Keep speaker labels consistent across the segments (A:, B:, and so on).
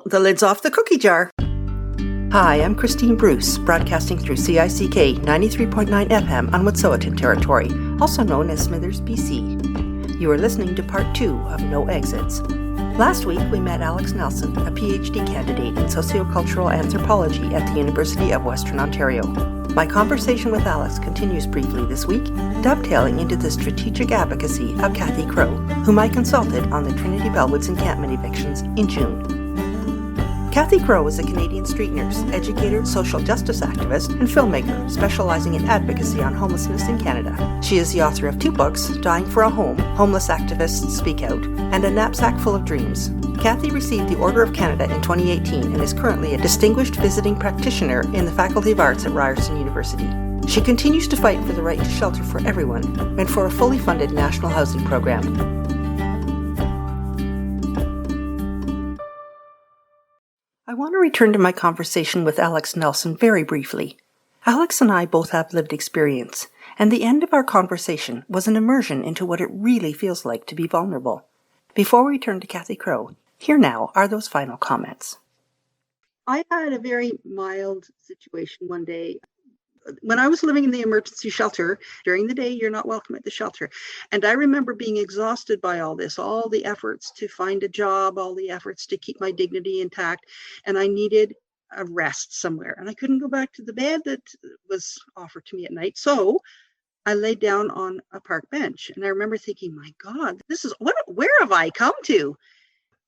A: the lid's off the cookie jar. Hi, I'm Christine Bruce, broadcasting through CICK 93.9 FM on Wet'suwet'en territory, also known as Smithers, BC. You are listening to part 2 of No Exits. Last week, we met Alex Nelson, a PhD candidate in sociocultural anthropology at the University of Western Ontario. My conversation with Alex continues briefly this week, dovetailing into the strategic advocacy of Kathy Crow, whom I consulted on the Trinity Bellwoods encampment evictions in June. Kathy Crow is a Canadian street nurse, educator, social justice activist, and filmmaker specializing in advocacy on homelessness in Canada. She is the author of 2 books, Dying for a Home, Homeless Activists Speak Out, and A Knapsack Full of Dreams. Kathy received the Order of Canada in 2018 and is currently a distinguished visiting practitioner in the Faculty of Arts at Ryerson University. She continues to fight for the right to shelter for everyone and for a fully funded national housing program. I want to return to my conversation with Alex Nelson very briefly. Alex and I both have lived experience, and the end of our conversation was an immersion into what it really feels like to be vulnerable. Before we turn to Kathy Crow, here now are those final comments.
B: I had a very mild situation one day. When I was living in the emergency shelter, during the day, you're not welcome at the shelter. And I remember being exhausted by all this, all the efforts to find a job, all the efforts to keep my dignity intact. And I needed a rest somewhere. And I couldn't go back to the bed that was offered to me at night. So I laid down on a park bench. And I remember thinking, my God, where have I come to?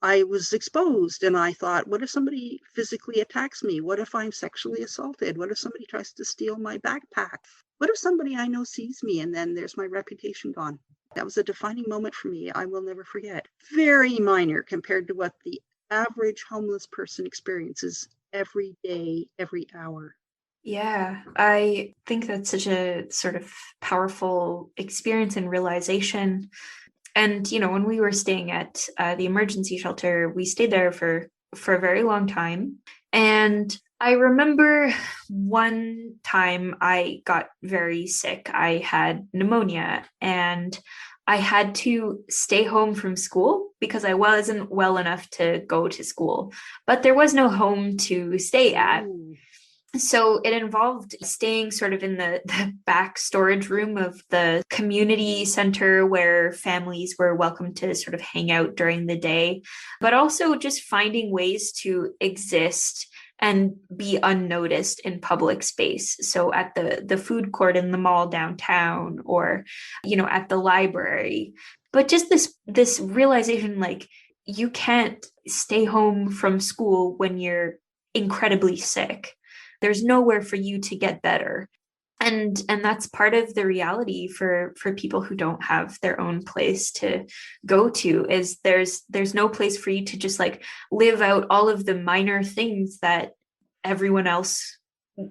B: I was exposed, and I thought, what if somebody physically attacks me? What if I'm sexually assaulted? What if somebody tries to steal my backpack? What if somebody I know sees me and then there's my reputation gone? That was a defining moment for me. I will never forget. Very minor compared to what the average homeless person experiences every day, every hour.
C: Yeah, I think that's such a sort of powerful experience and realization. And, when we were staying at the emergency shelter, we stayed there for a very long time. And I remember one time I got very sick. I had pneumonia and I had to stay home from school because I wasn't well enough to go to school. But there was no home to stay at.
B: Ooh.
C: So it involved staying sort of in the back storage room of the community center where families were welcome to sort of hang out during the day, but also just finding ways to exist and be unnoticed in public space. So at the food court in the mall downtown, or, at the library. But just this realization, like, you can't stay home from school when you're incredibly sick. There's nowhere for you to get better. And that's part of the reality for people who don't have their own place to go to, is there's no place for you to just like live out all of the minor things that everyone else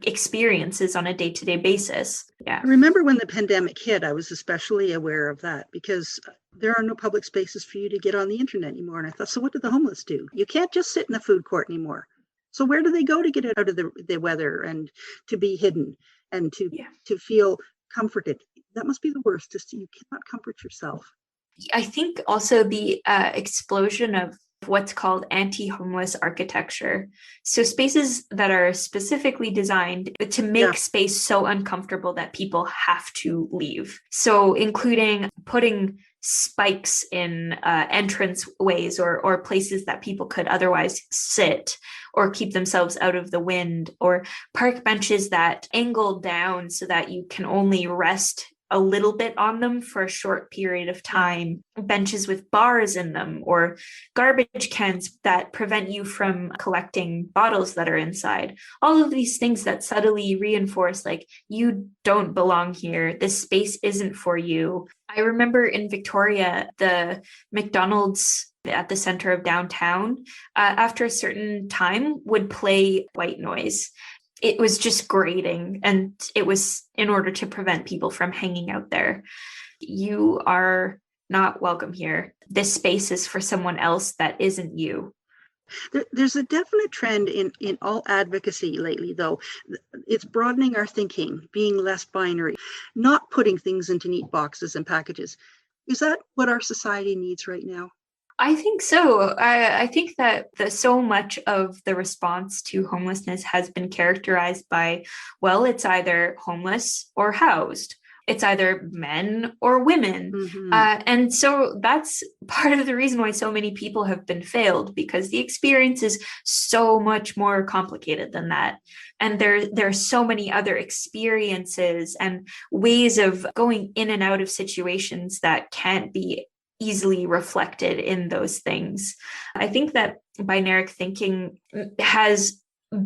C: experiences on a day-to-day basis. Yeah.
B: I remember when the pandemic hit, I was especially aware of that because there are no public spaces for you to get on the internet anymore. And I thought, so what do the homeless do? You can't just sit in the food court anymore. So where do they go to get out of the weather and to be hidden and to feel comforted? That must be the worst. You cannot comfort yourself.
C: I think also the explosion of what's called anti-homeless architecture. So spaces that are specifically designed to make space so uncomfortable that people have to leave. So including putting spikes in entrance ways or places that people could otherwise sit or keep themselves out of the wind, or park benches that angle down so that you can only rest a little bit on them for a short period of time, benches with bars in them, or garbage cans that prevent you from collecting bottles that are inside. All of these things that subtly reinforce, like, you don't belong here. This space isn't for you. I remember in Victoria, the McDonald's at the center of downtown, after a certain time, would play white noise. It was just grating, and it was in order to prevent people from hanging out there. You are not welcome here. This space is for someone else that isn't you.
B: There's a definite trend in all advocacy lately, though. It's broadening our thinking, being less binary, not putting things into neat boxes and packages. Is that what our society needs right now?
C: I think so. I think that so much of the response to homelessness has been characterized by, well, it's either homeless or housed. It's either men or women.
B: Mm-hmm.
C: And so that's part of the reason why so many people have been failed, because the experience is so much more complicated than that. And there are so many other experiences and ways of going in and out of situations that can't be easily reflected in those things. I think that binaric thinking has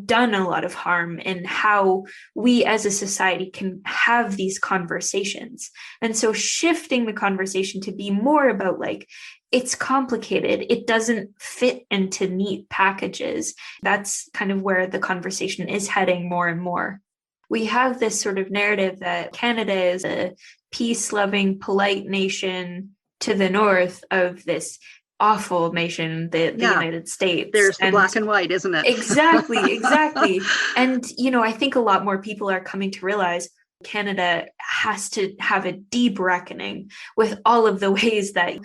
C: done a lot of harm in how we as a society can have these conversations. And so shifting the conversation to be more about like, it's complicated, it doesn't fit into neat packages. That's kind of where the conversation is heading more and more. We have this sort of narrative that Canada is a peace-loving, polite nation to the north of this awful nation, the United States.
B: There's the black and white, isn't it?
C: Exactly. And, I think a lot more people are coming to realize Canada has to have a deep reckoning with all of the ways that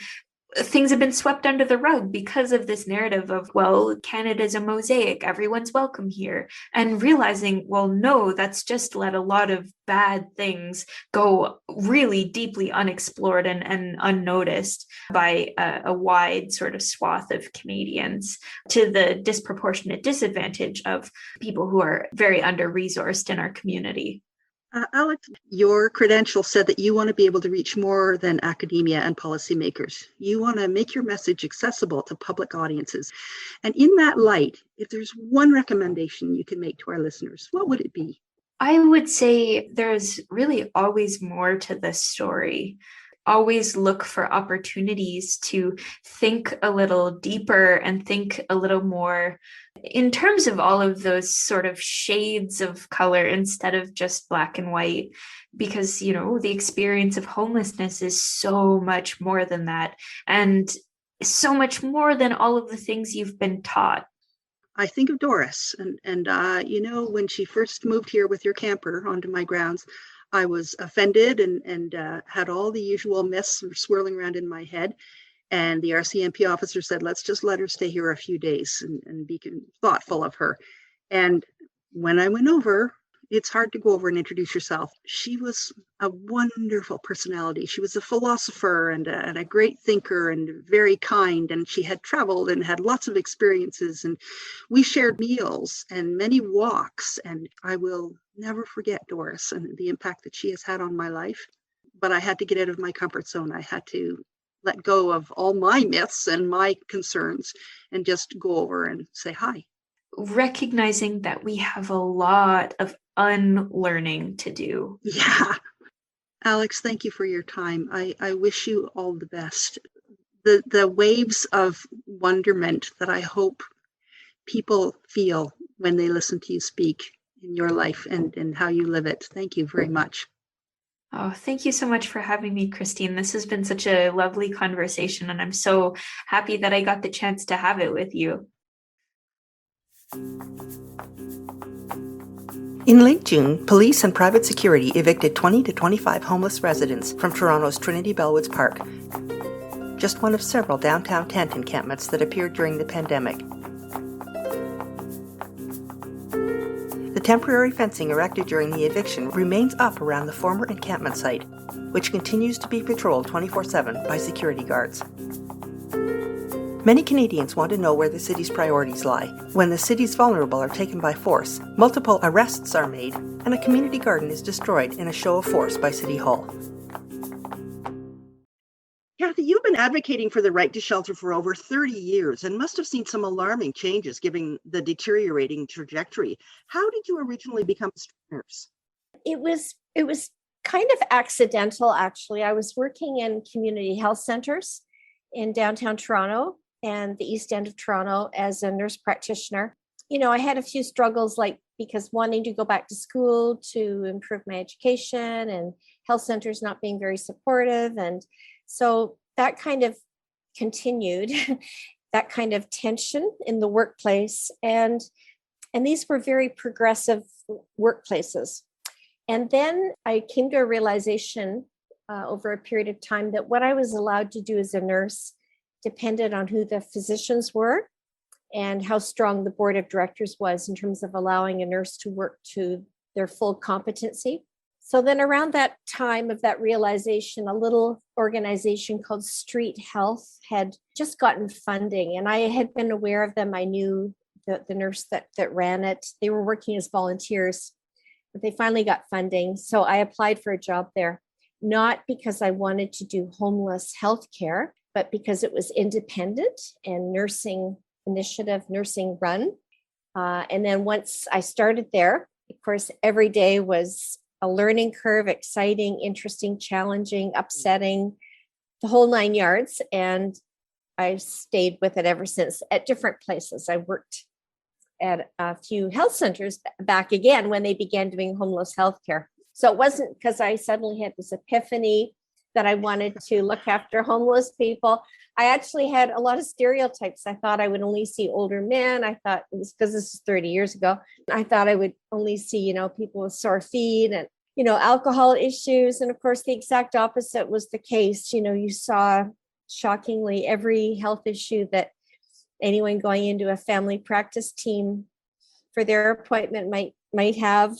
C: things have been swept under the rug because of this narrative of, well, Canada's a mosaic, everyone's welcome here. And realizing, well, no, that's just let a lot of bad things go really deeply unexplored and unnoticed by a wide sort of swath of Canadians, to the disproportionate disadvantage of people who are very under-resourced in our community.
B: Alex, your credentials said that you want to be able to reach more than academia and policymakers. You want to make your message accessible to public audiences. And in that light, if there's one recommendation you can make to our listeners, what would it be?
C: I would say there's really always more to this story. Always look for opportunities to think a little deeper and think a little more in terms of all of those sort of shades of color instead of just black and white, because, the experience of homelessness is so much more than that, and so much more than all of the things you've been taught.
B: I think of Doris, and when she first moved here with your camper onto my grounds, I was offended and had all the usual myths swirling around in my head. And the RCMP officer said, let's just let her stay here a few days and be thoughtful of her. And when I went over, it's hard to go over and introduce yourself. She was a wonderful personality. She was a philosopher and a great thinker and very kind. And she had traveled and had lots of experiences. And we shared meals and many walks. And I will never forget Doris and the impact that she has had on my life. But I had to get out of my comfort zone. I had to let go of all my myths and my concerns and just go over and say hi.
C: Recognizing that we have a lot of unlearning to do.
B: Yeah. Alex, thank you for your time. I wish you all the best. The waves of wonderment that I hope people feel when they listen to you speak in your life and how you live it. Thank you very much.
C: Oh, thank you so much for having me, Christine. This has been such a lovely conversation, and I'm so happy that I got the chance to have it with you.
A: In late June, police and private security evicted 20 to 25 homeless residents from Toronto's Trinity Bellwoods Park, just one of several downtown tent encampments that appeared during the pandemic. The temporary fencing erected during the eviction remains up around the former encampment site, which continues to be patrolled 24/7 by security guards. Many Canadians want to know where the city's priorities lie. When the city's vulnerable are taken by force, multiple arrests are made, and a community garden is destroyed in a show of force by City Hall.
B: Kathy, you've been advocating for the right to shelter for over 30 years and must have seen some alarming changes given the deteriorating trajectory. How did you originally become a street nurse?
D: It was kind of accidental, actually. I was working in community health centers in downtown Toronto and the East End of Toronto as a nurse practitioner. I had a few struggles, because wanting to go back to school to improve my education and health centers not being very supportive. And so that kind of continued, that kind of tension in the workplace. And these were very progressive workplaces. And then I came to a realization over a period of time that what I was allowed to do as a nurse depended on who the physicians were and how strong the board of directors was in terms of allowing a nurse to work to their full competency. So then around that time of that realization, a little organization called Street Health had just gotten funding, and I had been aware of them. I knew the nurse that ran it. They were working as volunteers, but they finally got funding. So I applied for a job there, not because I wanted to do homeless healthcare, but because it was independent and nursing initiative, nursing run. And then once I started there, of course, every day was a learning curve, exciting, interesting, challenging, upsetting, the whole 9 yards. And I stayed with it ever since at different places. I worked at a few health centers back again when they began doing homeless healthcare. So it wasn't because I suddenly had this epiphany that I wanted to look after homeless people. I actually had a lot of stereotypes. I thought I would only see older men. I thought it was because this is 30 years ago. I thought I would only see, people with sore feet and, alcohol issues. And of course, the exact opposite was the case. You saw shockingly every health issue that anyone going into a family practice team for their appointment might have.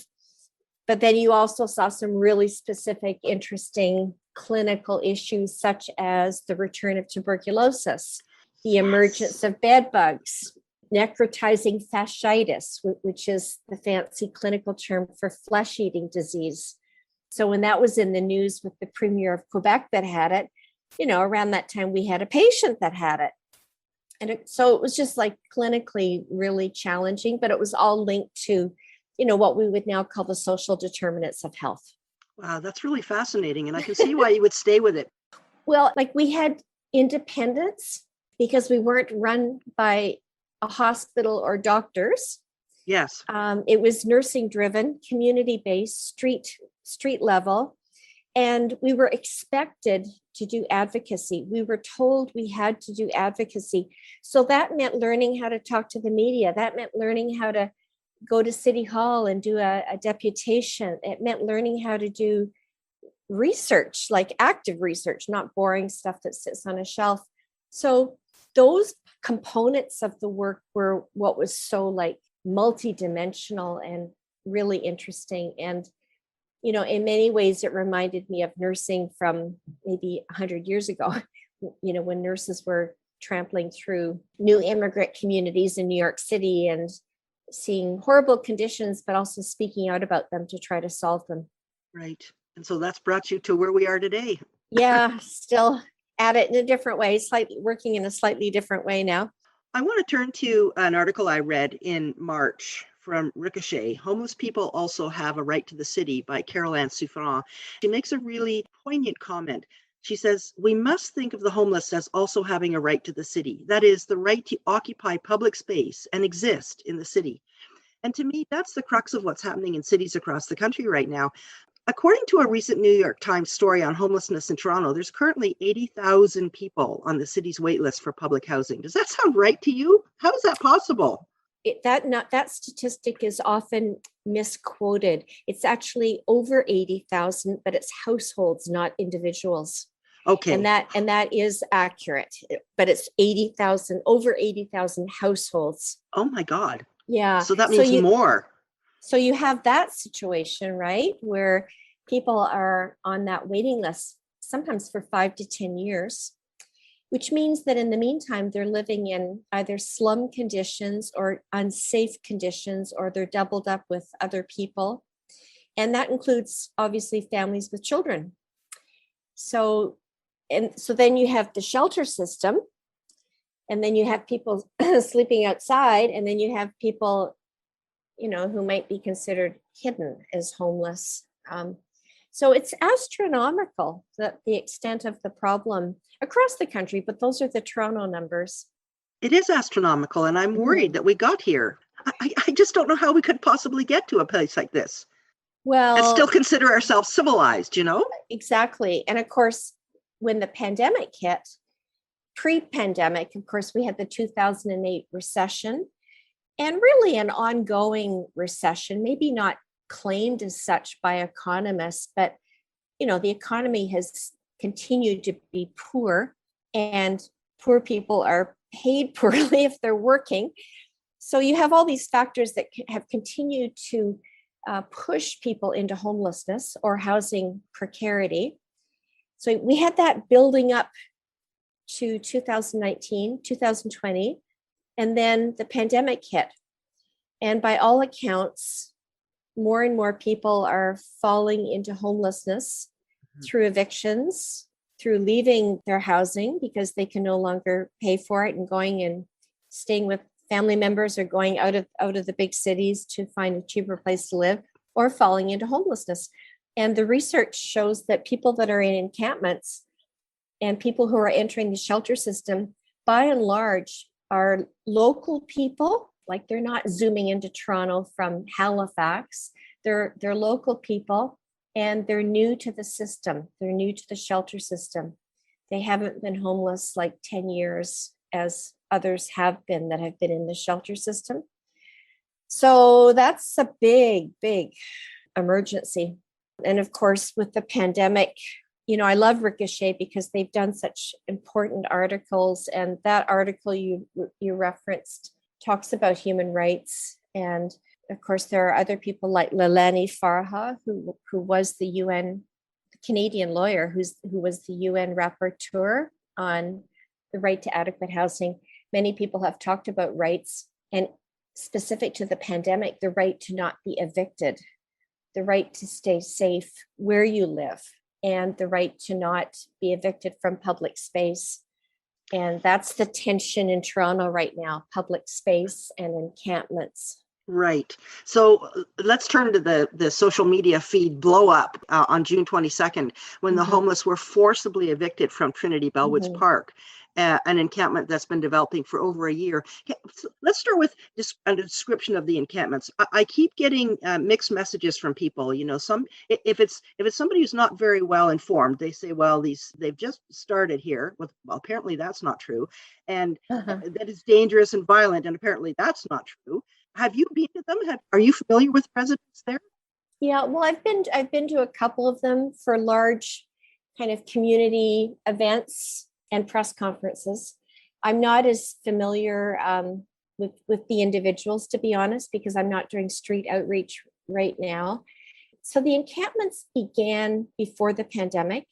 D: But then you also saw some really specific, interesting clinical issues, such as the return of tuberculosis, the emergence of bed bugs, necrotizing fasciitis, which is the fancy clinical term for flesh-eating disease. So when that was in the news with the Premier of Quebec that had it, around that time we had a patient that had it. And so it was just like clinically really challenging, but it was all linked to, what we would now call the social determinants of health.
B: Wow, that's really fascinating. And I can see why you would stay with it.
D: Well, we had independence because we weren't run by a hospital or doctors.
B: Yes.
D: It was nursing driven, community based, street level. And we were expected to do advocacy. We were told we had to do advocacy. So that meant learning how to talk to the media. That meant learning how to go to City Hall and do a deputation. It meant learning how to do research, like active research, not boring stuff that sits on a shelf. So those components of the work were what was so multidimensional and really interesting. And, in many ways, it reminded me of nursing from maybe 100 years ago, when nurses were trampling through new immigrant communities in New York City and seeing horrible conditions, but also speaking out about them to try to solve them.
B: Right. And so that's brought you to where we are today.
D: Yeah, still at it in a different way, working in a slightly different way now.
B: I want to turn to an article I read in March from Ricochet. Homeless People Also Have a Right to the City by Carol Ann Souffrant. She makes a really poignant comment. She says, we must think of the homeless as also having a right to the city. That is, the right to occupy public space and exist in the city. And to me, that's the crux of what's happening in cities across the country right now. According to a recent New York Times story on homelessness in Toronto, there's currently 80,000 people on the city's wait list for public housing. Does that sound right to you? How is that possible?
D: That statistic is often misquoted. It's actually over 80,000, but it's households, not individuals.
B: Okay.
D: And that is accurate, but it's 80,000, over 80,000 households.
B: Oh my God.
D: Yeah.
B: So that means more.
D: So you have that situation, right, where people are on that waiting list, sometimes for 5 to 10 years, which means that in the meantime, they're living in either slum conditions or unsafe conditions, or they're doubled up with other people. And that includes, obviously, families with children. So then you have the shelter system, and then you have people sleeping outside, and then you have people who might be considered hidden as homeless. So it's astronomical, the extent of the problem across the country, but those are the Toronto numbers.
B: It is astronomical, and I'm worried that we got here. I just don't know how we could possibly get to a place like this.
D: Well,
B: and still consider ourselves civilized, Exactly.
D: And of course, when the pandemic hit, pre-pandemic, of course, we had the 2008 recession, and really an ongoing recession, maybe not claimed as such by economists, but the economy has continued to be poor, and poor people are paid poorly if they're working. So you have all these factors that have continued to push people into homelessness or housing precarity. So we had that building up to 2019, 2020, and then the pandemic hit. And by all accounts, more and more people are falling into homelessness through evictions, through leaving their housing because they can no longer pay for it and going and staying with family members or going out of the big cities to find a cheaper place to live, or falling into homelessness. And the research shows that people that are in encampments and people who are entering the shelter system, by and large, are local people. Like, they're not zooming into Toronto from Halifax. They're local people, and they're new to the system. They're new to the shelter system. They haven't been homeless like 10 years as others have been that have been in the shelter system. So that's a big, big emergency. And of course, with the pandemic, I love Ricochet because they've done such important articles. And that article you referenced talks about human rights. And of course, there are other people like Lalani Farha, who was the Canadian lawyer, who was the UN rapporteur on the right to adequate housing. Many people have talked about rights, and specific to the pandemic, the right to not be evicted, the right to stay safe where you live, and the right to not be evicted from public space. And that's the tension in Toronto right now, public space and encampments.
A: Right. So let's turn to the social media feed blow up on June 22nd, when the homeless were forcibly evicted from Trinity Bellwoods Park, an encampment that's been developing for over a year. Let's start with just a description of the encampments. I keep getting mixed messages from people. If it's somebody who's not very well informed, they say, well, they've just started here. Well, apparently that's not true, and that it's dangerous and violent, and apparently that's not true. Have you been to them? Are you familiar with residents there?
D: Yeah, well, I've been to a couple of them for large kind of community events and press conferences. I'm not as familiar with the individuals, to be honest, because I'm not doing street outreach right now. So the encampments began before the pandemic,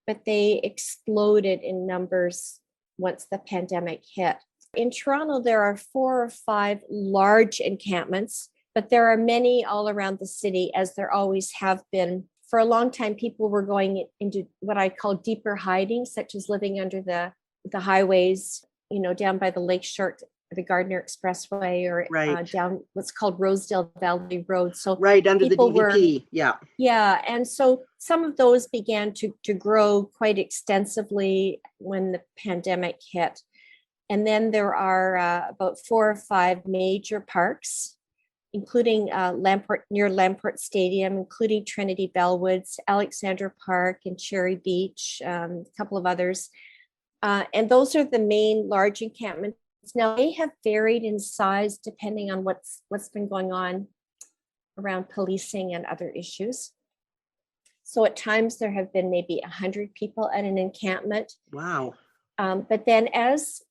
D: but they exploded in numbers once the pandemic hit. In Toronto, there are 4 or 5 large encampments, but there are many all around the city, as there always have been. For a long time, people were going into what I call deeper hiding, such as living under the highways, down by the Lakeshore, the Gardner Expressway, or down what's called Rosedale Valley Road. So
A: right under the DVP,
D: yeah. And so some of those began to grow quite extensively when the pandemic hit. And then there are about 4 or 5 major parks, including near Lamport Stadium, including Trinity Bellwoods, Alexandra Park, and Cherry Beach, a couple of others. And those are the main large encampments. Now, they have varied in size depending on what's been going on around policing and other issues. So at times there have been maybe 100 people at an encampment.
A: Wow.
D: But then as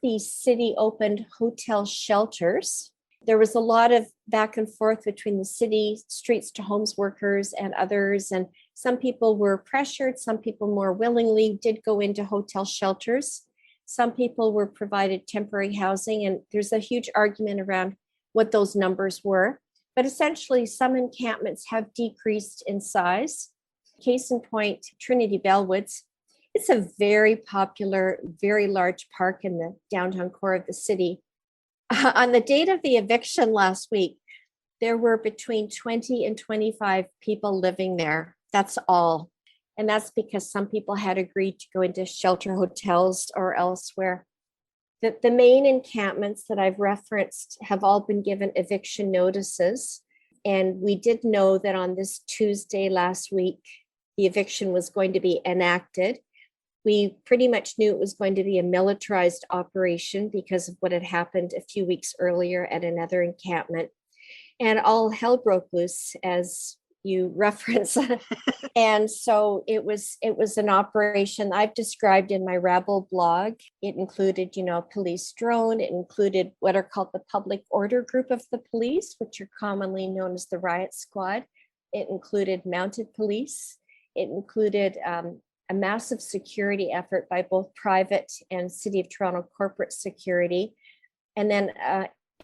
D: the city opened hotel shelters, there was a lot of back and forth between the city, streets to homes workers, and others. And some people were pressured. Some people more willingly did go into hotel shelters. Some people were provided temporary housing. And there's a huge argument around what those numbers were. But essentially, some encampments have decreased in size. Case in point, Trinity Bellwoods. It's a very popular, very large park in the downtown core of the city. On the date of the eviction last week, there were between 20 and 25 people living there. That's all. And that's because some people had agreed to go into shelter hotels or elsewhere. The main encampments that I've referenced have all been given eviction notices. And we did know that on this Tuesday last week, the eviction was going to be enacted. We pretty much knew it was going to be a militarized operation because of what had happened a few weeks earlier at another encampment. And all hell broke loose as you reference. And so it was an operation I've described in my Rabble blog. It included, a police drone. It included what are called the public order group of the police, which are commonly known as the riot squad. It included mounted police. It included a massive security effort by both private and City of Toronto corporate security. And then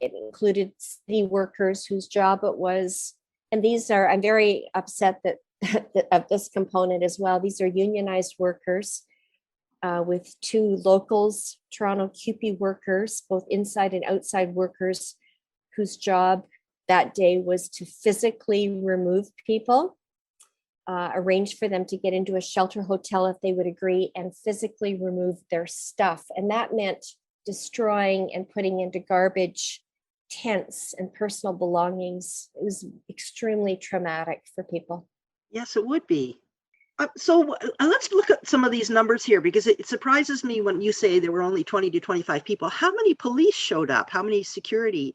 D: it included city workers whose job it was, and I'm very upset that of this component as well. These are unionized workers with 2 locals, Toronto CUPE workers, both inside and outside workers, whose job that day was to physically remove people, arrange for them to get into a shelter hotel if they would agree, and physically remove their stuff. And that meant destroying and putting into garbage tents and personal belongings. It was extremely traumatic for people.
B: Yes, it would be. So let's look at some of these numbers here, because it surprises me when you say there were only 20 to 25 people. How many police showed up? How many security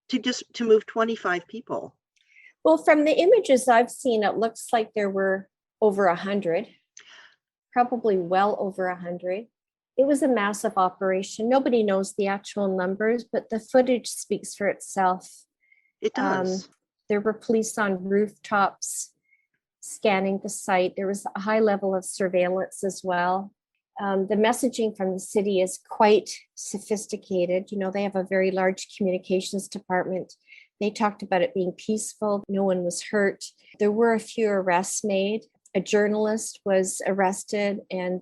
B: to move 25 people?
D: Well, from the images I've seen, it looks like there were over 100, probably well over 100. It was a massive operation. Nobody knows the actual numbers, but the footage speaks for itself.
B: It does.
D: There were police on rooftops scanning the site. There was a high level of surveillance as well. The messaging from the city is quite sophisticated. They have a very large communications department. They talked about it being peaceful. No one was hurt. There were a few arrests made. A journalist was arrested and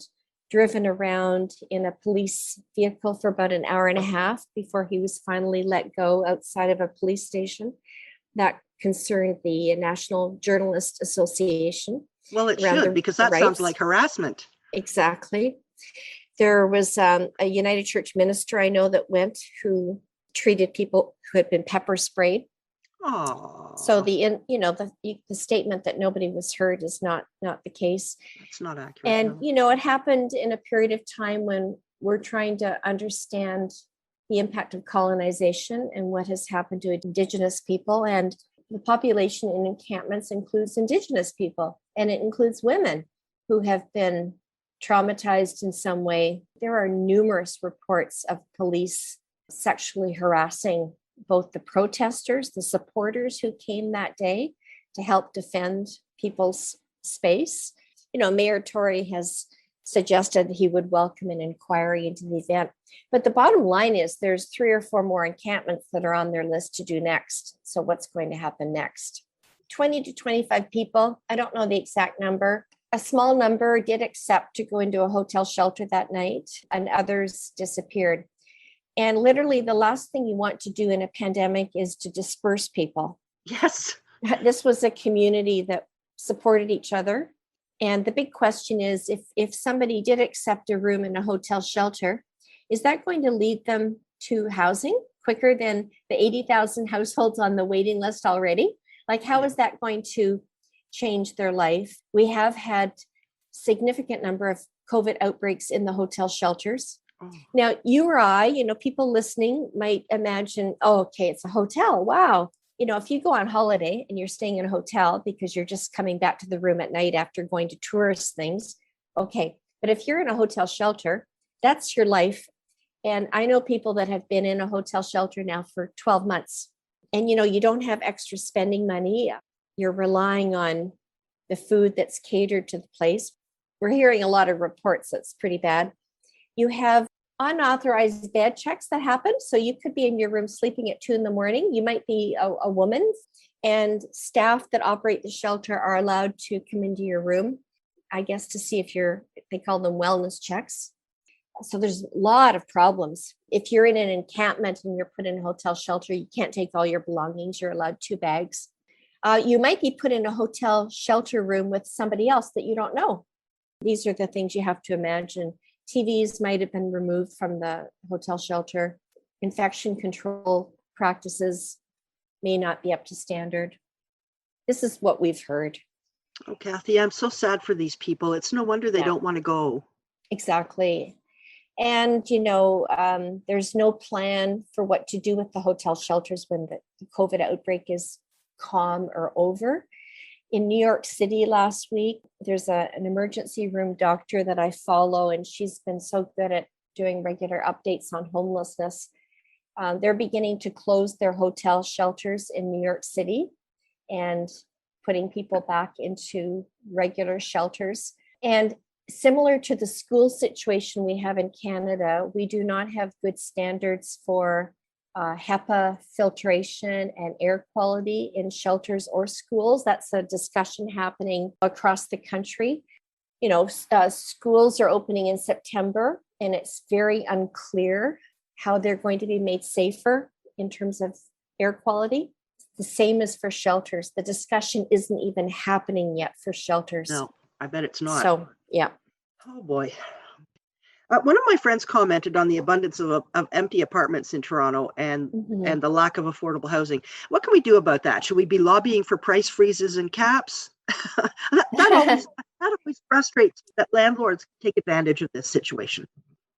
D: driven around in a police vehicle for about an hour and a half before he was finally let go outside of a police station. That concerned the National Journalist Association.
B: Well, it should, because that sounds like harassment.
D: Exactly. There was a United Church minister I know that went, who treated people who had been pepper sprayed.
B: Oh.
D: So the statement that nobody was hurt is not the case.
B: It's not accurate.
D: And
B: no.
D: It happened in a period of time when we're trying to understand the impact of colonization and what has happened to Indigenous people. And the population in encampments includes Indigenous people, and it includes women who have been traumatized in some way. There are numerous reports of police sexually harassing both the protesters, the supporters who came that day to help defend people's space. Mayor Tory has suggested he would welcome an inquiry into the event. But the bottom line is there's 3 or 4 more encampments that are on their list to do next. So what's going to happen next? 20 to 25 people, I don't know the exact number. A small number did accept to go into a hotel shelter that night, and others disappeared. And literally the last thing you want to do in a pandemic is to disperse people.
B: Yes.
D: This was a community that supported each other. And the big question is, if somebody did accept a room in a hotel shelter, is that going to lead them to housing quicker than the 80,000 households on the waiting list already? Like, how is that going to change their life? We have had significant number of COVID outbreaks in the hotel shelters. Oh. Now, you or I, people listening might imagine, oh, okay, it's a hotel. Wow. If you go on holiday and you're staying in a hotel because you're just coming back to the room at night after going to tourist things, okay. But if you're in a hotel shelter, that's your life. And I know people that have been in a hotel shelter now for 12 months. And, you don't have extra spending money. You're relying on the food that's catered to the place. We're hearing a lot of reports that's pretty bad. You have unauthorized bed checks that happen. So you could be in your room sleeping at 2 a.m. You might be a woman, and staff that operate the shelter are allowed to come into your room, I guess, to see if they call them wellness checks. So there's a lot of problems. If you're in an encampment and you're put in a hotel shelter, you can't take all your belongings. You're allowed 2 bags. You might be put in a hotel shelter room with somebody else that you don't know. These are the things you have to imagine. TVs might have been removed from the hotel shelter. Infection control practices may not be up to standard. This is what we've heard.
B: Oh, Kathy, I'm so sad for these people. It's no wonder they don't want to go.
D: Exactly. And, there's no plan for what to do with the hotel shelters when the COVID outbreak is calm or over. In New York City last week, there's an emergency room doctor that I follow, and she's been so good at doing regular updates on homelessness. They're beginning to close their hotel shelters in New York City and putting people back into regular shelters. And similar to the school situation we have in Canada, we do not have good standards for HEPA filtration and air quality in shelters or schools. That's a discussion happening across the country. Schools are opening in September, and it's very unclear how they're going to be made safer in terms of air quality. The same as for shelters. The discussion isn't even happening yet for shelters.
B: No, I bet it's not.
D: So, yeah.
B: Oh boy. One of my friends commented on the abundance of empty apartments in Toronto and the lack of affordable housing. What can we do about that? Should we be lobbying for price freezes and caps? that always frustrates me, that landlords take advantage of this situation.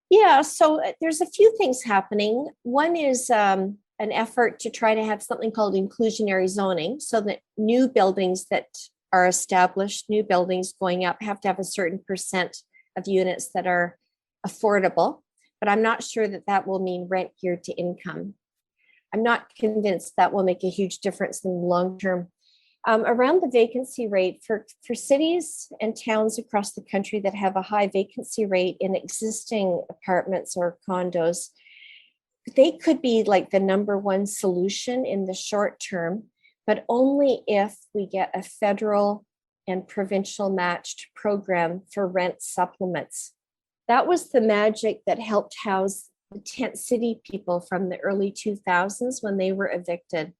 D: Yeah, so there's a few things happening. One is an effort to try to have something called inclusionary zoning, so that new buildings that are established, new buildings going up, have to have a certain percent of units that are affordable. But I'm not sure that will mean rent geared to income. I'm not convinced that will make a huge difference in the long term. Around the vacancy rate for cities and towns across the country that have a high vacancy rate in existing apartments or condos, they could be like the number one solution in the short term, but only if we get a federal and provincial matched program for rent supplements. That was the magic that helped house the tent city people from the early 2000s when they were evicted.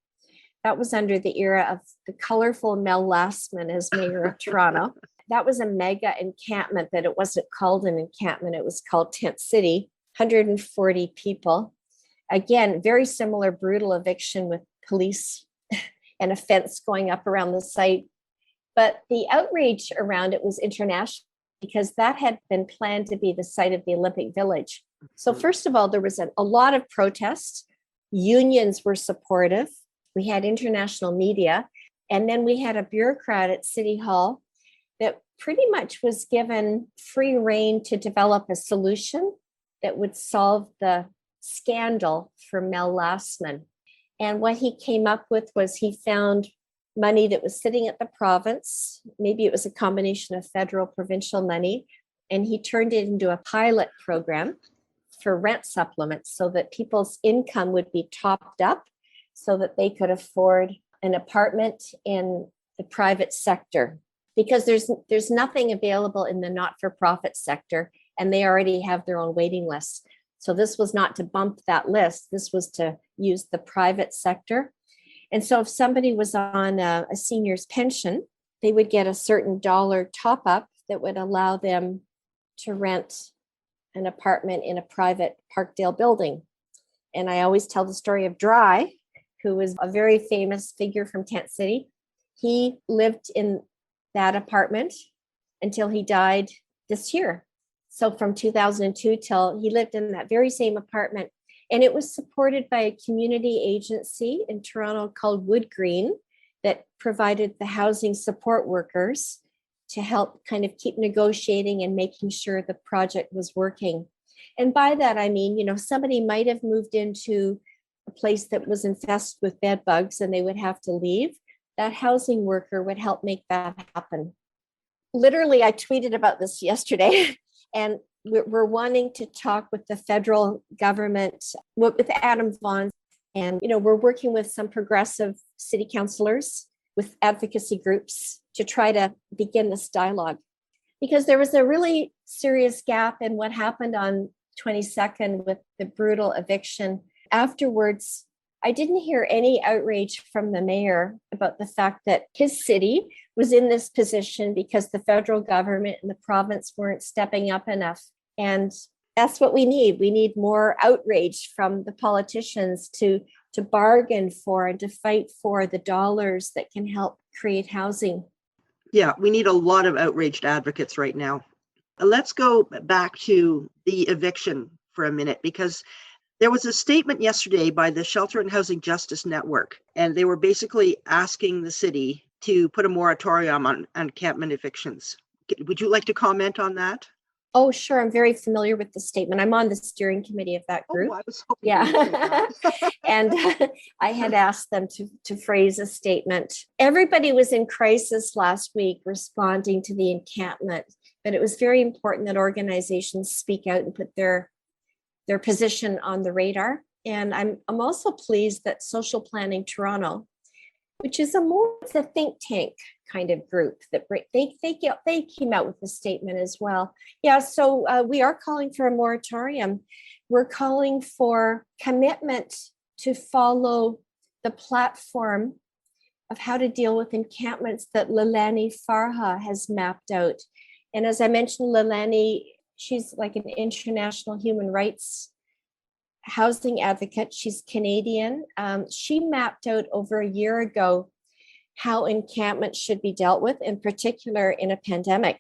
D: That was under the era of the colorful Mel Lastman as mayor of Toronto. That was a mega encampment, that it wasn't called an encampment, it was called Tent City, 140 people. Again, very similar brutal eviction with police and a fence going up around the site. But the outrage around it was international because that had been planned to be the site of the Olympic Village. So first of all, there was a lot of protest. Unions were supportive. We had international media. And then we had a bureaucrat at City Hall that pretty much was given free rein to develop a solution that would solve the scandal for Mel Lastman. And what he came up with was he found money that was sitting at the province. Maybe it was a combination of federal, provincial money. And he turned it into a pilot program for rent supplements so that people's income would be topped up so that they could afford an apartment in the private sector. Because there's nothing available in the not-for-profit sector, and they already have their own waiting lists. So this was not to bump that list. This was to use the private sector. And so if somebody was on a senior's pension, they would get a certain dollar top up that would allow them to rent an apartment in a private Parkdale building. And I always tell the story of Dry, who was a very famous figure from Tent City. He lived in that apartment until he died this year. So from 2002 till he lived in that very same apartment. And it was supported by a community agency in Toronto called Wood Green that provided the housing support workers to help kind of keep negotiating and making sure the project was working. And by that, I mean, somebody might have moved into a place that was infested with bed bugs and they would have to leave. That housing worker would help make that happen. Literally, I tweeted about this yesterday. And we're wanting to talk with the federal government, with Adam Vaughan. And, we're working with some progressive city councillors, with advocacy groups to try to begin this dialogue. Because there was a really serious gap in what happened on 22nd with the brutal eviction. Afterwards, I didn't hear any outrage from the mayor about the fact that his city was in this position because the federal government and the province weren't stepping up enough. And that's what we need. We need more outrage from the politicians to bargain for and to fight for the dollars that can help create housing.
B: Yeah, we need a lot of outraged advocates right now. Let's go back to the eviction for a minute, because there was a statement yesterday by the Shelter and Housing Justice Network, and they were basically asking the city to put a moratorium on encampment evictions. Would you like to comment on that?
D: Oh, sure. I'm very familiar with the statement. I'm on the steering committee of that group.
B: Oh, I was hoping you would say that.
D: And I had asked them to phrase a statement. Everybody was in crisis last week responding to the encampment, but it was very important that organizations speak out and put their position on the radar. And I'm also pleased that Social Planning Toronto, which is a think tank kind of group, that they came out with a statement as well. Yeah, so we are calling for a moratorium. We're calling for commitment to follow the platform of how to deal with encampments that Leilani Farha has mapped out. And as I mentioned, Leilani, she's like an international human rights housing advocate. She's Canadian. She mapped out over a year ago how encampments should be dealt with, in particular in a pandemic.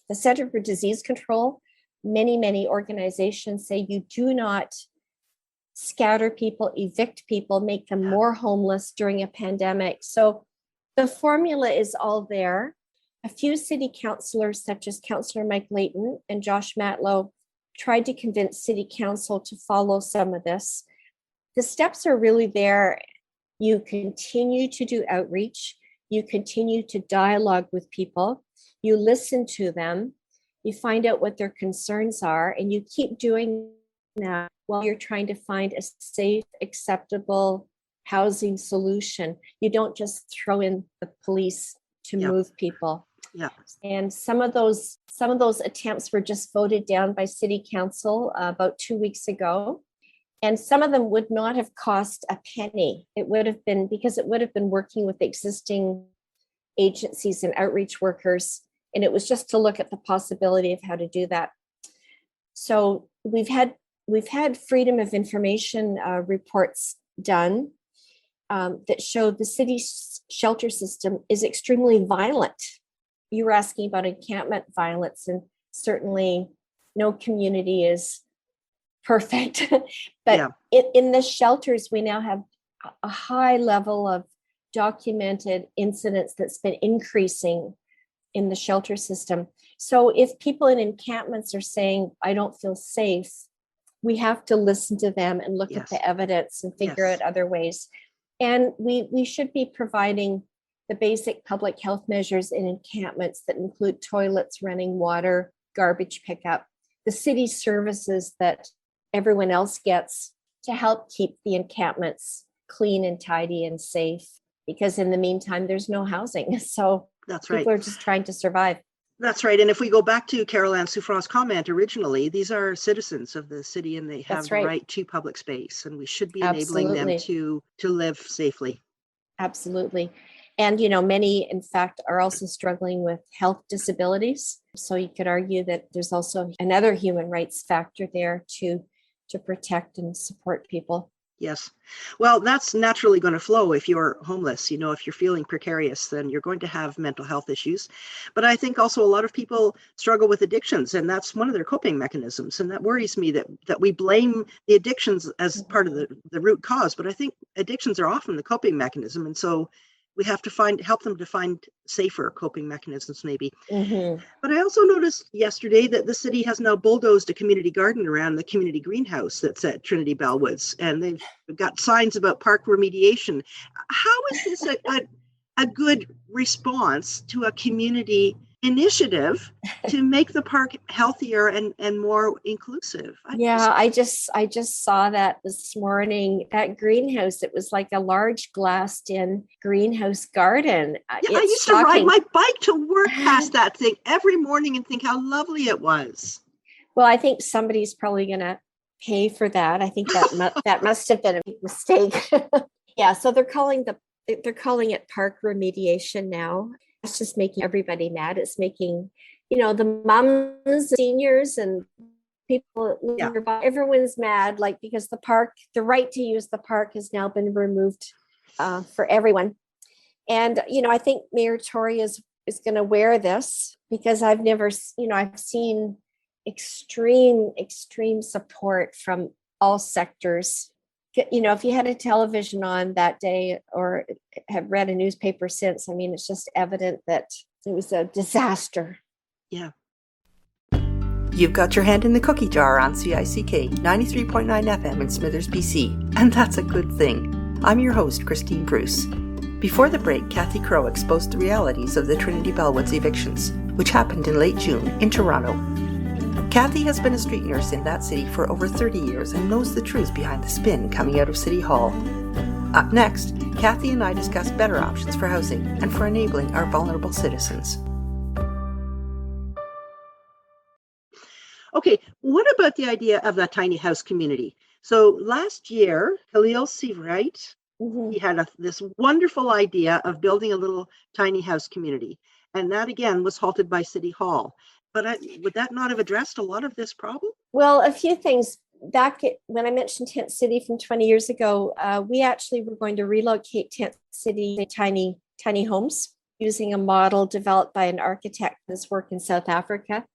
D: The Center for Disease Control, many organizations say you do not scatter people, evict people, make them more homeless during a pandemic. So the formula is all there. A few city councillors, such as Councillor Mike Layton and Josh Matlow, tried to convince City Council to follow some of this. The steps are really there. You continue to do outreach. You continue to dialogue with people. You listen to them. You find out what their concerns are, and you keep doing that while you're trying to find a safe, acceptable housing solution. You don't just throw in the police to move people.
B: Yeah.
D: And some of those attempts were just voted down by City Council about 2 weeks ago. And some of them would not have cost a penny. It would have been working with existing agencies and outreach workers. And it was just to look at the possibility of how to do that. So we've had freedom of information reports done that show the city's shelter system is extremely violent. You were asking about encampment violence, and certainly no community is perfect. But in the shelters, we now have a high level of documented incidents that's been increasing in the shelter system. So if people in encampments are saying, I don't feel safe, we have to listen to them and look at the evidence and figure out other ways. And we should be providing the basic public health measures in encampments that include toilets, running water, garbage pickup, the city services that everyone else gets to help keep the encampments clean and tidy and safe, because in the meantime, there's no housing. So
B: that's right.
D: People are just trying to survive.
B: That's right. And if we go back to Carol Ann Souffrant's comment originally, these are citizens of the city and they have the right to public space, and we should be enabling them to live safely.
D: Absolutely. And, many, in fact, are also struggling with health disabilities. So you could argue that there's also another human rights factor there to protect and support people.
B: Yes. Well, that's naturally going to flow if you're homeless. If you're feeling precarious, then you're going to have mental health issues. But I think also a lot of people struggle with addictions, and that's one of their coping mechanisms. And that worries me that we blame the addictions as part of the root cause. But I think addictions are often the coping mechanism. And so we have to help them to find safer coping mechanisms, maybe.
D: Mm-hmm.
B: But I also noticed yesterday that the city has now bulldozed a community garden around the community greenhouse that's at Trinity Bellwoods, and they've got signs about park remediation. How is this a good response to a community initiative to make the park healthier and more inclusive?
D: I just saw that this morning. That greenhouse, it was like a large glassed-in greenhouse garden.
B: Yeah, I used to ride my bike to work past that thing every morning and think how lovely it was.
D: Well, I think somebody's probably going to pay for that. I think that must have been a big mistake. Yeah, so they're calling it park remediation now. It's just making everybody mad. It's making, the moms, seniors, and people nearby, everyone's mad, because the right to use the park has now been removed for everyone. And, I think Mayor Tory is going to wear this, because I've seen extreme support from all sectors if you had a television on that day or have read a newspaper since, I mean, it's just evident that it was a disaster.
B: Yeah.
A: You've got your hand in the cookie jar on CICK 93.9 FM in Smithers, BC, and that's a good thing. I'm your host, Christine Bruce. Before the break, Kathy Crow exposed the realities of the Trinity Bellwoods evictions, which happened in late June in Toronto. Kathy has been a street nurse in that city for over 30 years and knows the truth behind the spin coming out of City Hall. Up next, Kathy and I discuss better options for housing and for enabling our vulnerable citizens.
B: Okay, what about the idea of the tiny house community? So last year, Khalil Seavright, he had this wonderful idea of building a little tiny house community. And that, again, was halted by City Hall. But would that not have addressed a lot of this problem?
D: Well, a few things. Back when I mentioned Tent City from 20 years ago, we actually were going to relocate Tent City to tiny homes using a model developed by an architect that's worked in South Africa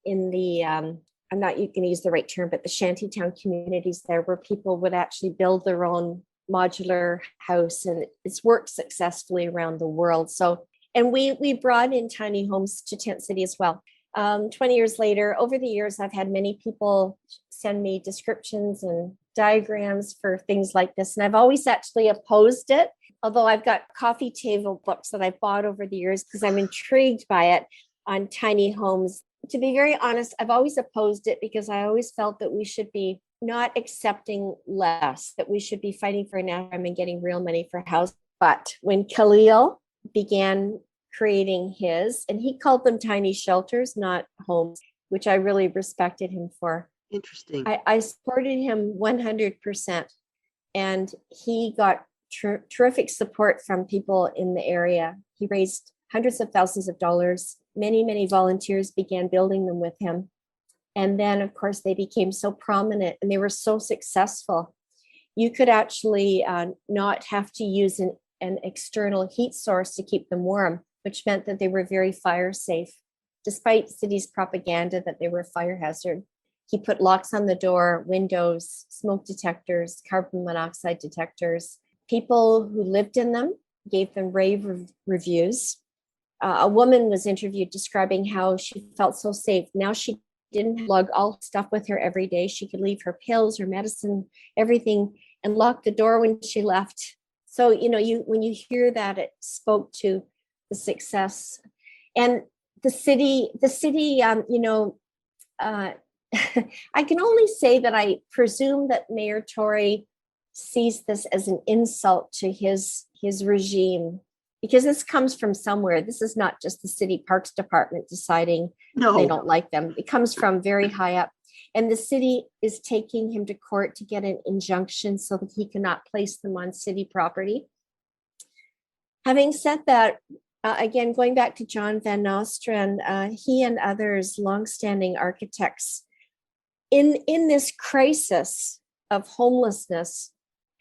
D: in the, I'm not going to use the right term, but the shantytown communities there where people would actually build their own modular house, and it's worked successfully around the world. So, and we brought in tiny homes to Tent City as well. 20 years later, over the years, I've had many people send me descriptions and diagrams for things like this. And I've always actually opposed it, although I've got coffee table books that I've bought over the years because I'm intrigued by it on tiny homes. To be very honest, I've always opposed it because I always felt that we should be not accepting less, that we should be fighting for an outcome and getting real money for house. But when Khalil began creating his, and he called them tiny shelters, not homes, which I really respected him for.
B: Interesting.
D: I supported him 100%. And he got terrific support from people in the area. He raised hundreds of thousands of dollars. Many volunteers began building them with him. And then, of course, they became so prominent and they were so successful. You could actually not have to use an external heat source to keep them warm, which meant that they were very fire safe, despite the city's propaganda that they were a fire hazard. He put locks on the door, windows, smoke detectors, carbon monoxide detectors. People who lived in them gave them rave reviews. A woman was interviewed describing how she felt so safe. Now she didn't lug all stuff with her every day. She could leave her pills, her medicine, everything, and lock the door when she left. So, when you hear that, it spoke to the success. And the city, I can only say that I presume that Mayor Tory sees this as an insult to his regime, because this comes from somewhere. This is not just the city parks department deciding they don't like them. It comes from very high up. And the city is taking him to court to get an injunction so that he cannot place them on city property. Having said that, again, going back to John Van Nostrand, he and others, longstanding architects, in this crisis of homelessness,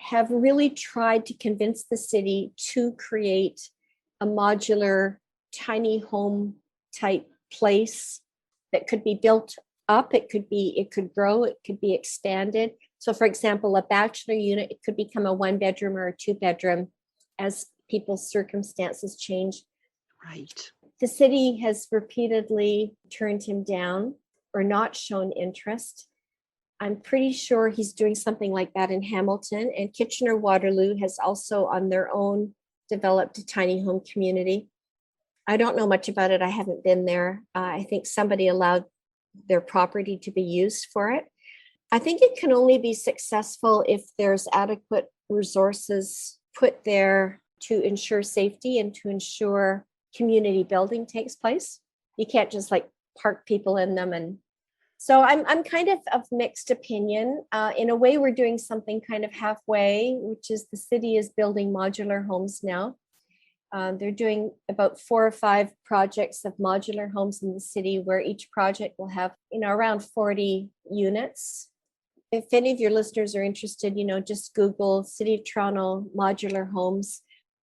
D: have really tried to convince the city to create a modular tiny home type place that could be built up. It could grow, it could be expanded. So for example, a bachelor unit, it could become a 1-bedroom or a 2-bedroom as people's circumstances change.
B: Right.
D: The city has repeatedly turned him down or not shown interest. I'm pretty sure he's doing something like that in Hamilton, and Kitchener-Waterloo has also on their own developed a tiny home community. I don't know much about it. I haven't been there. I think somebody allowed their property to be used for it. I think it can only be successful if there's adequate resources put there to ensure safety and to ensure community building takes place. You can't just park people in them. And so I'm kind of mixed opinion. In a way, we're doing something kind of halfway, which is the city is building modular homes now. They're doing about 4 or 5 projects of modular homes in the city, where each project will have, around 40 units. If any of your listeners are interested, just Google City of Toronto modular homes.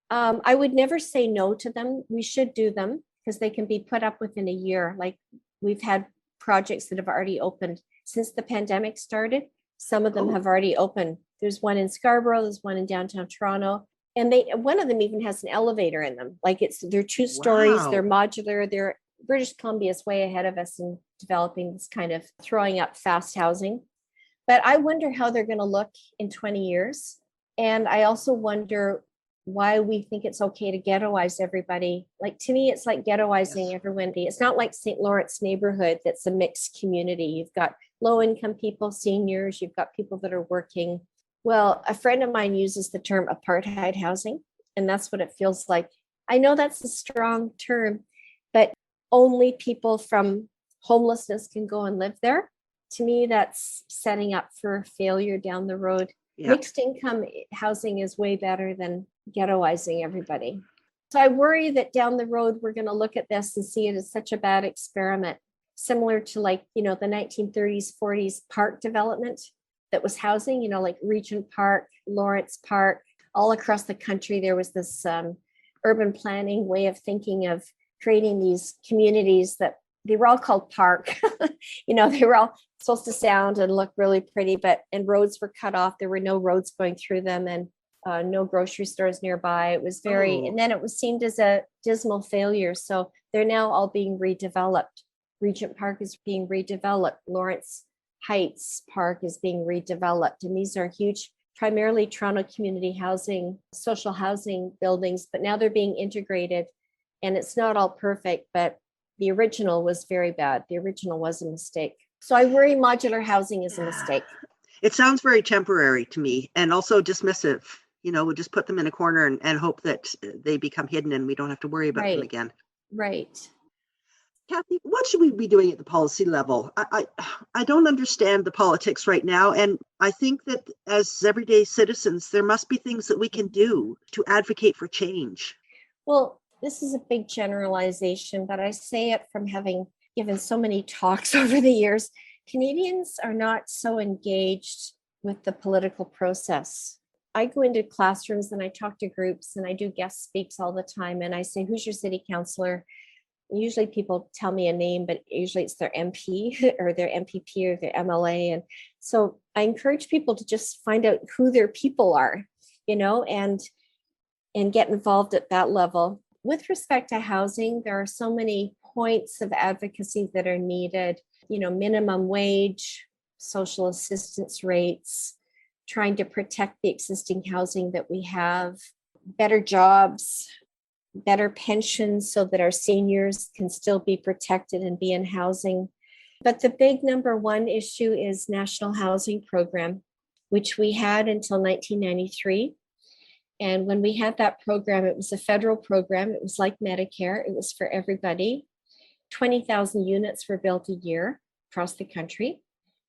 D: I would never say no to them. We should do them because they can be put up within a year. Like we've had projects that have already opened since the pandemic started. Some of them have already opened. There's one in Scarborough, there's one in downtown Toronto. And one of them even has an elevator in them. Like they're 2 stories,
B: Wow.
D: they're modular. British Columbia is way ahead of us in developing this kind of throwing up fast housing. But I wonder how they're going to look in 20 years. And I also wonder why we think it's okay to ghettoize everybody. Like, to me, it's like ghettoizing everyone. It's not like St. Lawrence neighborhood that's a mixed community. You've got low-income people, seniors, you've got people that are working. Well, a friend of mine uses the term apartheid housing, and that's what it feels like. I know that's a strong term, but only people from homelessness can go and live there. To me, that's setting up for failure down the road. Yeah. Mixed income housing is way better than ghettoizing everybody. So I worry that down the road, we're going to look at this and see it as such a bad experiment, similar to the 1930s, 40s park development that was housing, like Regent Park, Lawrence Park, all across the country. There was this urban planning way of thinking of creating these communities that they were all called park. They were all supposed to sound and look really pretty, and roads were cut off. There were no roads going through them and no grocery stores nearby. It was and then it was seen as a dismal failure. So they're now all being redeveloped. Regent Park is being redeveloped. Lawrence Heights Park is being redeveloped. And these are huge, primarily Toronto community housing, social housing buildings, but now they're being integrated. And it's not all perfect, but the original was very bad. The original was a mistake. So I worry modular housing is a mistake.
B: It sounds very temporary to me, and also dismissive. We'll just put them in a corner and hope that they become hidden and we don't have to worry about them again.
D: Right.
B: Kathy, what should we be doing at the policy level? I don't understand the politics right now. And I think that as everyday citizens, there must be things that we can do to advocate for change.
D: Well, this is a big generalization, but I say it from having given so many talks over the years. Canadians are not so engaged with the political process. I go into classrooms and I talk to groups and I do guest speaks all the time. And I say, who's your city councillor? Usually people tell me a name, but usually it's their MP or their MPP or their MLA. And so I encourage people to just find out who their people are, and get involved at that level. With respect to housing, there are so many points of advocacy that are needed, minimum wage, social assistance rates, trying to protect the existing housing that we have, better jobs, better pensions so that our seniors can still be protected and be in housing. But the big number one issue is National Housing Program, which we had until 1993. And when we had that program, it was a federal program. It was like Medicare. It was for everybody. 20,000 units were built a year across the country.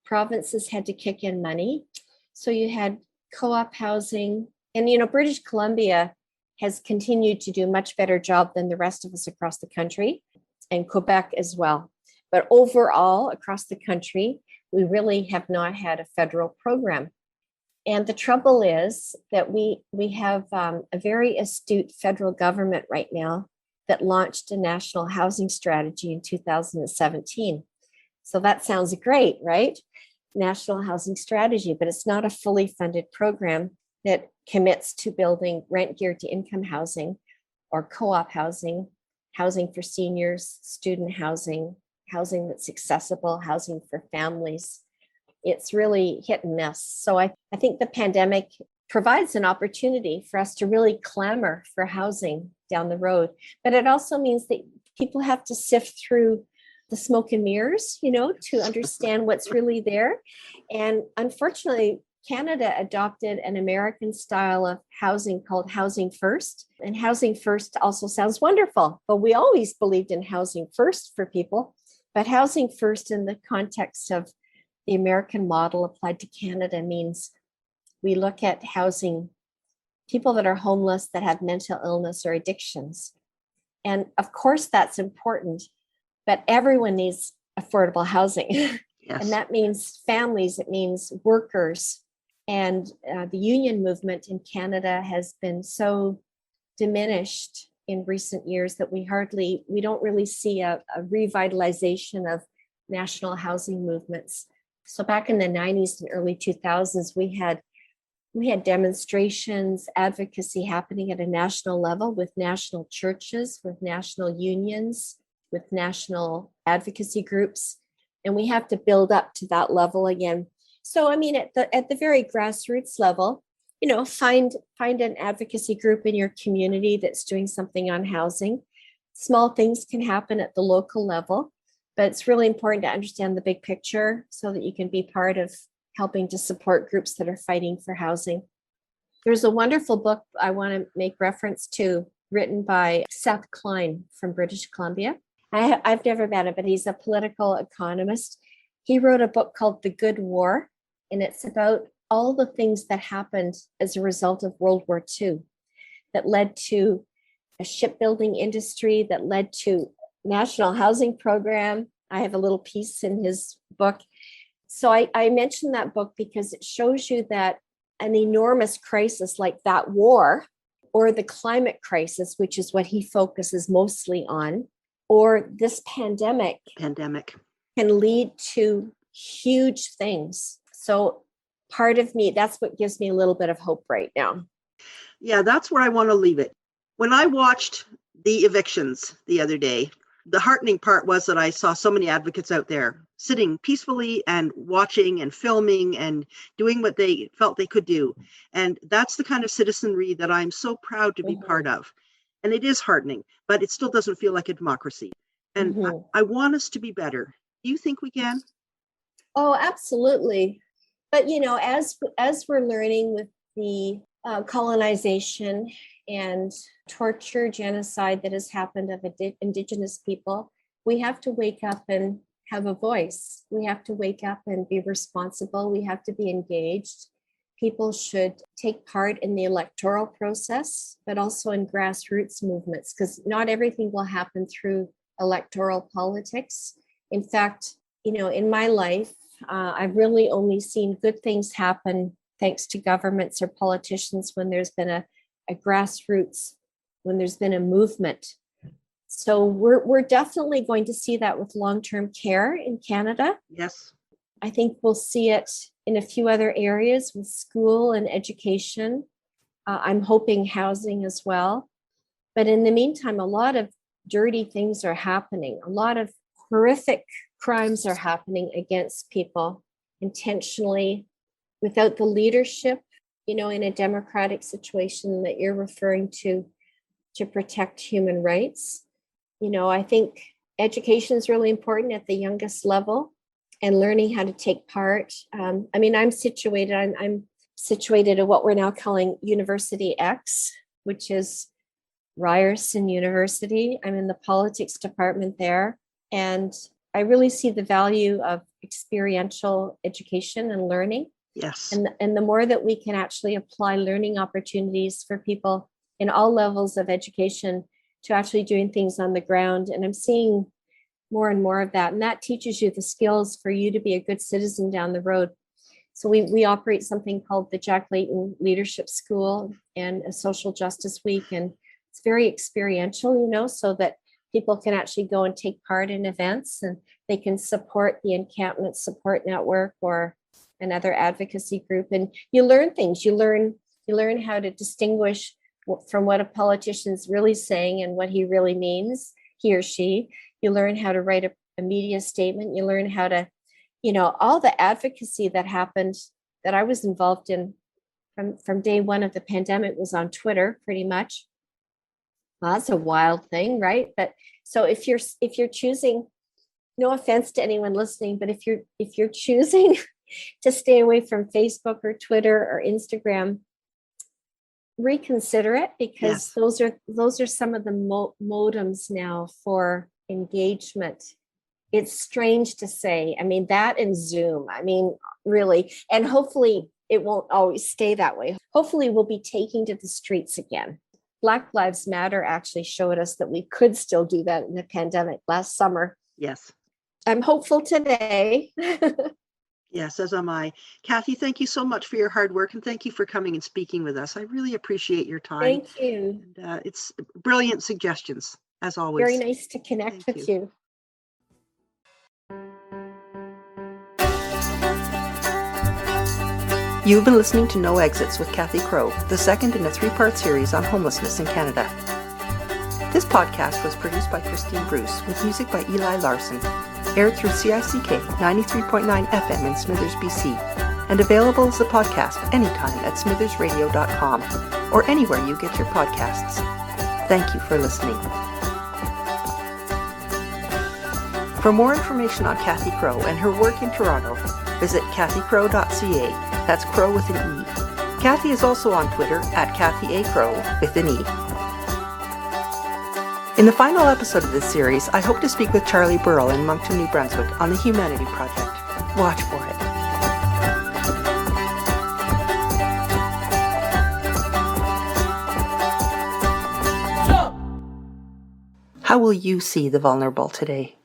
D: Provinces had to kick in money. So you had co-op housing. And, British Columbia has continued to do a much better job than the rest of us across the country, and Quebec as well. But overall, across the country, we really have not had a federal program. And the trouble is that we have a very astute federal government right now that launched a national housing strategy in 2017. So that sounds great, right? National housing strategy, but it's not a fully funded program that commits to building rent geared to income housing or co-op housing, housing for seniors, student housing, housing that's accessible, housing for families. It's really hit and miss. So I think the pandemic provides an opportunity for us to really clamor for housing down the road. But it also means that people have to sift through the smoke and mirrors, to understand what's really there. And unfortunately, Canada adopted an American style of housing called Housing First. And Housing First also sounds wonderful, but we always believed in housing first for people. But Housing First in the context of the American model applied to Canada means we look at housing people that are homeless, that have mental illness or addictions. And of course, that's important, but everyone needs affordable housing. Yes. And that means families, it means workers. And the union movement in Canada has been so diminished in recent years that we don't really see a revitalization of national housing movements. So back in the 90s and early 2000s, we had We had demonstrations, advocacy happening at a national level with national churches, with national unions, with national advocacy groups. And we have to build up to that level again. So, I mean, at the very grassroots level, find an advocacy group in your community that's doing something on housing. Small things can happen at the local level, but it's really important to understand the big picture so that you can be part of helping to support groups that are fighting for housing. There's a wonderful book I want to make reference to, written by Seth Klein from British Columbia. I've never met him, but he's a political economist. He wrote a book called The Good War, and it's about all the things that happened as a result of World War II that led to a shipbuilding industry, that led to national housing program. I have a little piece in his book. So I mentioned that book because it shows you that an enormous crisis like that war, or the climate crisis, which is what he focuses mostly on, or this pandemic can lead to huge things. So part of me, that's what gives me a little bit of hope right now.
B: Yeah, that's where I want to leave it. When I watched the evictions the other day, the heartening part was that I saw so many advocates out there sitting peacefully and watching and filming and doing what they felt they could do. And that's the kind of citizenry that I'm so proud to be part of. And it is heartening, but it still doesn't feel like a democracy. And I want us to be better. Do you think we can?
D: Oh, absolutely. But, as we're learning with the colonization and torture, genocide that has happened of Indigenous people, we have to wake up and have a voice. We have to wake up and be responsible. We have to be engaged. People should take part in the electoral process, but also in grassroots movements, because not everything will happen through electoral politics. In fact, in my life, I've really only seen good things happen thanks to governments or politicians when there's been a grassroots, when there's been a movement. So we're definitely going to see that with long-term care in Canada.
B: Yes.
D: I think we'll see it in a few other areas with school and education. I'm hoping housing as well. But in the meantime, a lot of dirty things are happening. A lot of horrific crimes are happening against people intentionally without the leadership, in a democratic situation that you're referring to protect human rights. I think education is really important at the youngest level and learning how to take part. I'm situated at what we're now calling University X, which is Ryerson University. I'm in the politics department there. And I really see the value of experiential education and learning.
B: Yes.
D: And the more that we can actually apply learning opportunities for people in all levels of education to actually doing things on the ground. And I'm seeing more and more of that. And that teaches you the skills for you to be a good citizen down the road. So we operate something called the Jack Layton Leadership School and a Social Justice Week. And it's very experiential, so that people can actually go and take part in events and they can support the Encampment Support Network or another advocacy group. And you learn things. You learn how to distinguish from what a politician's really saying and what he really means, he or she. You learn how to write a media statement. You learn how to, all the advocacy that happened that I was involved in from day one of the pandemic was on Twitter, pretty much. Well, that's a wild thing, right? But so if you're choosing, no offense to anyone listening, but if you're choosing to stay away from Facebook or Twitter or Instagram, reconsider it, because those are some of the modems now for engagement. It's strange to say. That and Zoom. Really, and hopefully it won't always stay that way. Hopefully we'll be taking to the streets again. Black Lives Matter actually showed us that we could still do that in the pandemic last summer.
B: Yes.
D: I'm hopeful today.
B: Yes, as am I. Kathy, thank you so much for your hard work, and thank you for coming and speaking with us. I really appreciate your time.
D: Thank you.
B: And, it's brilliant suggestions, as always.
D: Very nice to connect with you.
A: You've been listening to No Exits with Kathy Crow, the second in a three-part series on homelessness in Canada. This podcast was produced by Christine Bruce with music by Eli Larson, aired through CICK 93.9 FM in Smithers, BC, and available as a podcast anytime at smithersradio.com or anywhere you get your podcasts. Thank you for listening. For more information on Kathy Crow and her work in Toronto, visit kathycrow.ca. That's Crow with an E. Kathy is also on Twitter at Kathy A. Crow with an E. In the final episode of this series, I hope to speak with Charlie Burrell in Moncton, New Brunswick on the Humanity Project. Watch for it. How will you see the vulnerable today?